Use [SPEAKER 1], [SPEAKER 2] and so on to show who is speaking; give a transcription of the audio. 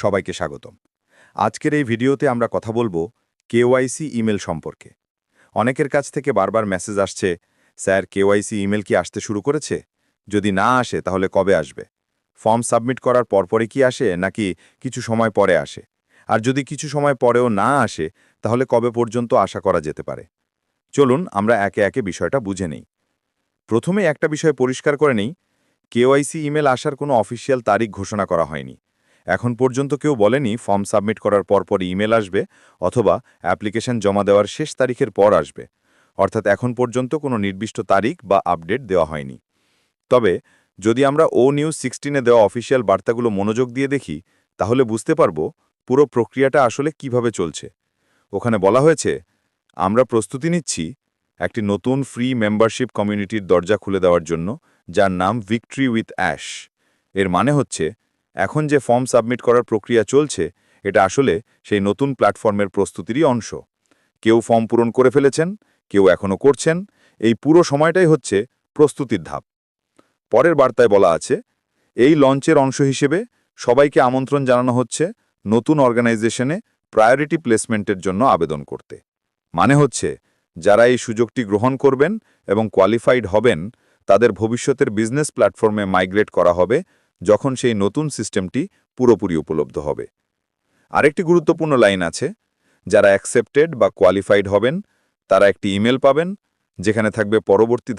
[SPEAKER 1] সবাইকে স্বাগতম। আজকের এই ভিডিওতে আমরা কথা বলবো কেওয়াইসি ইমেল সম্পর্কে। অনেকের কাছ থেকে বারবার মেসেজ আসছে, স্যার কেওয়াইসি ইমেল কি আসতে শুরু করেছে? যদি না আসে তাহলে কবে আসবে? ফর্ম সাবমিট করার পরপরই কি আসে নাকি কিছু সময় পরে আসে? আর যদি কিছু সময় পরেও না আসে তাহলে কবে পর্যন্ত আশা করা যেতে পারে? চলুন আমরা একে একে বিষয়টা বুঝে নেই। প্রথমে একটা বিষয় পরিষ্কার করে নেই, কেওয়াইসি ইমেল আসার কোনো অফিসিয়াল তারিখ ঘোষণা করা হয়নি। এখন পর্যন্ত কেউ বলেনি ফর্ম সাবমিট করার পরপরই ইমেল আসবে অথবা অ্যাপ্লিকেশন জমা দেওয়ার শেষ তারিখের পর আসবে। অর্থাৎ এখন পর্যন্ত কোনো নির্দিষ্ট তারিখ বা আপডেট দেওয়া হয়নি। তবে যদি আমরা ONews16-এ দেওয়া অফিসিয়াল বার্তাগুলো মনোযোগ দিয়ে দেখি, তাহলে বুঝতে পারব পুরো প্রক্রিয়াটা আসলে কিভাবে চলছে। ওখানে বলা হয়েছে, আমরা প্রস্তুতি নিচ্ছি একটি নতুন ফ্রি মেম্বারশিপ কমিউনিটির দরজা খুলে দেওয়ার জন্য, যার নাম ভিক্টরি উইথ অ্যাশ। এর মানে হচ্ছে, এখন যে ফর্ম সাবমিট করার প্রক্রিয়া চলছে, এটা আসলে সেই নতুন প্ল্যাটফর্মের প্রস্তুতিরই অংশ। কেউ ফর্ম পূরণ করে ফেলেছেন, কেউ এখনও করছেন। এই পুরো সময়টাই হচ্ছে প্রস্তুতির ধাপ। পরের বার্তায় বলা আছে, এই লঞ্চের অংশ হিসেবে সবাইকে আমন্ত্রণ জানানো হচ্ছে নতুন অর্গানাইজেশনে প্রায়োরিটি প্লেসমেন্টের জন্য আবেদন করতে। মানে হচ্ছে, যারা এই সুযোগটি গ্রহণ করবেন এবং কোয়ালিফাইড হবেন, তাদের ভবিষ্যতের বিজনেস প্ল্যাটফর্মে মাইগ্রেট করা হবে যখন সেই নতুন সিস্টেমটি পুরোপুরি উপলব্ধ হবে। আরেকটি গুরুত্বপূর্ণ লাইন আছে, যারা অ্যাকসেপ্টেড বা কোয়ালিফাইড হবেন তারা একটি ইমেল পাবেন যেখানে থাকবে পরবর্তী